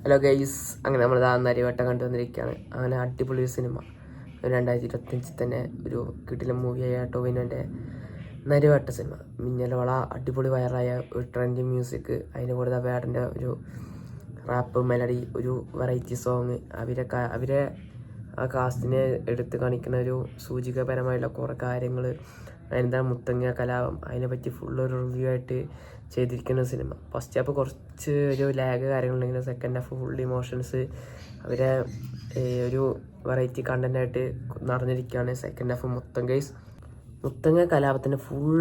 Hello guys, അങ്ങനെ നമ്മൾ നരിവേട്ട കണ്ടുവന്നിരിക്കുകയാണ്. അങ്ങനെ അടിപൊളി ഒരു സിനിമ 2025 തന്നെ ഒരു കിടിലൻ മൂവിയായ ടോവിനോൻ്റെ നരിവേട്ട സിനിമ. മിന്നലോള അടിപൊളി വൈറലായ ഒരു ട്രെൻഡിങ് മ്യൂസിക്, അതിന് കൂടുതൽ വേടൻ്റെ ഒരു റാപ്പ് മെലഡി, ഒരു വെറൈറ്റി സോങ്, അവരെ ആ കാസ്റ്റിനെ എടുത്ത് കാണിക്കുന്ന ഒരു സൂചികപരമായുള്ള കുറേ കാര്യങ്ങൾ, എന്താ മുത്തങ്ങ കലാപം, അതിനെപ്പറ്റി ഫുള്ളൊരു റിവ്യൂ ആയിട്ട് ചെയ്തിരിക്കുന്ന സിനിമ. ഫസ്റ്റ് ഹാഫ് കുറച്ച് ഒരു ലാഗ് കാര്യങ്ങളുണ്ടെങ്കിലും സെക്കൻഡ് ഹാഫ് ഫുൾ ഇമോഷൻസ്, അവരെ ഒരു വെറൈറ്റി കണ്ടൻ്റായിട്ട് നിറഞ്ഞിരിക്കുകയാണ് സെക്കൻഡ് ഹാഫ് മൊത്തം. ഗൈസ്, മുത്തങ്ങ കലാപത്തിൻ്റെ ഫുൾ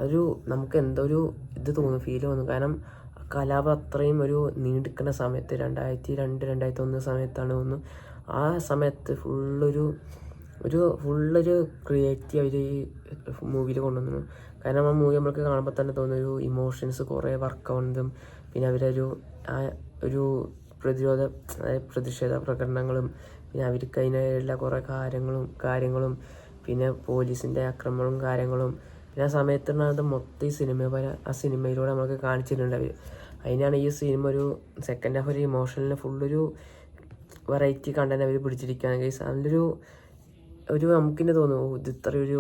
ഒരു നമുക്ക് എന്തോ ഒരു ഇത് തോന്നും, ഫീൽ തോന്നും. കാരണം കലാപം അത്രയും ഒരു നീണ്ടിക്കുന്ന സമയത്ത് 2002-2001 സമയത്താണ് തോന്നുന്നു. ആ സമയത്ത് ഫുള്ളൊരു ക്രിയേറ്റീവ് അവർ ഈ മൂവിയിൽ കൊണ്ടുവന്നു. കാരണം ആ മൂവി നമ്മൾക്ക് കാണുമ്പോൾ തന്നെ തോന്നുന്ന ഒരു ഇമോഷൻസ് കുറേ വർക്കാവുന്നതും, പിന്നെ ഒരു പ്രതിഷേധ പ്രകടനങ്ങളും, പിന്നെ അവർക്ക് അതിനുള്ള കുറേ കാര്യങ്ങളും പിന്നെ പോലീസിൻ്റെ ആക്രമണവും കാര്യങ്ങളും, പിന്നെ ആ സമയത്തുണ്ടാകുന്നത് മൊത്തം ആ സിനിമയിലൂടെ നമുക്ക് കാണിച്ചിട്ടുണ്ട് അവർ. അതിനാണ് ഈ സിനിമ ഒരു സെക്കൻഡ് ഹാഫ് ഒരു ഇമോഷണലിന് ഫുള്ളൊരു വെറൈറ്റി കണ്ടന്റ് അവർ പിടിച്ചിരിക്കുകയാണ്. ഗൈസ്, അതിലൊരു നമുക്കിന്നെ തോന്നും ഇത് ഇത്രയൊരു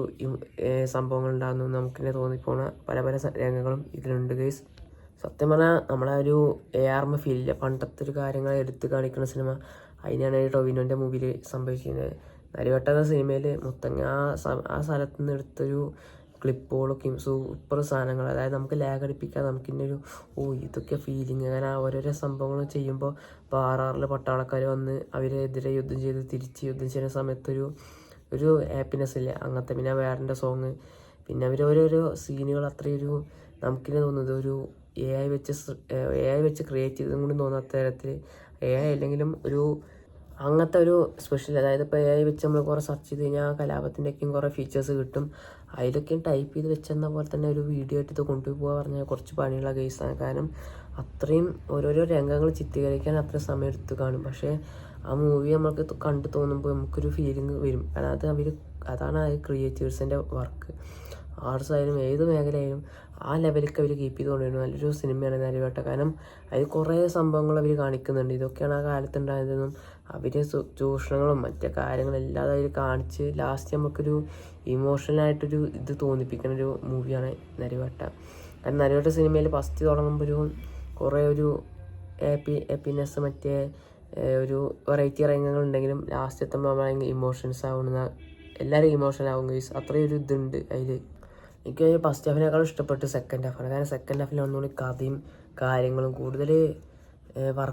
സംഭവങ്ങൾ ഉണ്ടാകുന്നു, നമുക്കിന്നെ തോന്നിപ്പോണ പല രംഗങ്ങളും ഇതിലുണ്ട്. ഗൈസ്, സത്യം പറഞ്ഞാൽ നമ്മളെ ഒരു ARM ഫീലില്ല, പണ്ടത്തെ ഒരു കാര്യങ്ങൾ എടുത്ത് കാണിക്കുന്ന സിനിമ. അതിനാണ് ടോവിനോൻ്റെ മൂവിയിൽ സംഭവിച്ചിരുന്നത്. നരിവേട്ട എന്ന സിനിമയിൽ മുത്തങ്ങ ആ സ്ഥലത്ത് നിന്ന് എടുത്തൊരു ക്ലിപ്പുകളൊക്കെ സൂപ്പർ സാധനങ്ങൾ, അതായത് നമുക്ക് ലാഗ് അടിപ്പിക്കാതെ നമുക്കിന്നെ ഒരു ഇതൊക്കെ ഫീലിങ്. അങ്ങനെ ഓരോരോ സംഭവങ്ങൾ ചെയ്യുമ്പോൾ ഇപ്പോൾ RR പട്ടാളക്കാർ വന്ന് അവരെതിരെ യുദ്ധം ചെയ്ത് തിരിച്ച് യുദ്ധം ചെയ്യുന്ന സമയത്തൊരു ഹാപ്പിനെസ് ഇല്ല അങ്ങനത്തെ. പിന്നെ വേടൻ്റെ സോങ്, പിന്നെ അവർ ഓരോരോ സീനുകൾ അത്രയൊരു നമുക്കിന്നെ തോന്നുന്നത് ഒരു AI വെച്ച് ക്രിയേറ്റ് ചെയ്തതും കൂടി തോന്നാത്ത തരത്തിൽ. AI അല്ലെങ്കിലും അങ്ങനത്തെ ഒരു സ്പെഷ്യൽ, അതായത് ഇപ്പോൾ AI വെച്ച് നമ്മൾ കുറേ സെർച്ച് ചെയ്ത് കഴിഞ്ഞാൽ കലാപത്തിൻ്റെയൊക്കെയും കുറേ ഫീച്ചേഴ്സ് കിട്ടും. അതിലൊക്കെയും ടൈപ്പ് ചെയ്ത് വെച്ചെന്ന പോലെ തന്നെ ഒരു വീഡിയോ ആയിട്ട് ഇത് കൊണ്ടുപോകുക പറഞ്ഞാൽ കുറച്ച് പണിയുള്ള കേസാണ്. കാരണം അത്രയും ഓരോരോ രംഗങ്ങൾ ചിത്രീകരിക്കാൻ അത്ര സമയം എടുത്ത് കാണും. പക്ഷേ ആ മൂവി നമ്മൾക്ക് കണ്ടു തോന്നുമ്പോൾ നമുക്കൊരു ഫീലിംഗ് വരും. കാരണം അതാണ് ആ ക്രിയേറ്റേഴ്സിൻ്റെ വർക്ക്. ആർട്സ് ആയാലും ഏത് മേഖലയായാലും ആ ലെവലിലേക്ക് അവർ കീപ്പ് ചെയ്ത് കൊണ്ടുവരുന്നു. നല്ലൊരു സിനിമയാണ് നരിവേട്ട. കാരണം അതിൽ കുറേ സംഭവങ്ങൾ അവർ കാണിക്കുന്നുണ്ട്. ഇതൊക്കെയാണ് ആ കാലത്തുണ്ടായതെന്നും അവർ ചൂഷണങ്ങളും മറ്റേ കാര്യങ്ങളെല്ലാം അതിൽ കാണിച്ച് ലാസ്റ്റ് നമുക്കൊരു ഇമോഷണലായിട്ടൊരു ഇത് തോന്നിപ്പിക്കുന്ന ഒരു മൂവിയാണ് നരിവേട്ട. കാരണം നരിവേട്ട സിനിമയിൽ ഫസ്റ്റ് തുടങ്ങുമ്പോൾ കുറേ ഒരു ഹാപ്പിനെസ്, മറ്റേ ഒരു വെറൈറ്റി രംഗങ്ങളുണ്ടെങ്കിലും ലാസ്റ്റ് എത്തുമ്പോൾ നമ്മൾ ഇമോഷൻസ് ആവുന്ന എല്ലാവരും ഇമോഷണൽ ആവും. ഗൈസ്, അത്രയും ഒരു ഇതുണ്ട് അതിൽ. എനിക്ക് ഫസ്റ്റ് ഹാഫിനേക്കാളും ഇഷ്ടപ്പെട്ട് സെക്കൻഡ് ഹാഫാണ്. കാരണം സെക്കൻഡ് ഹാഫിൽ ഒന്നുകൂടി കഥയും കാര്യങ്ങളും കൂടുതൽ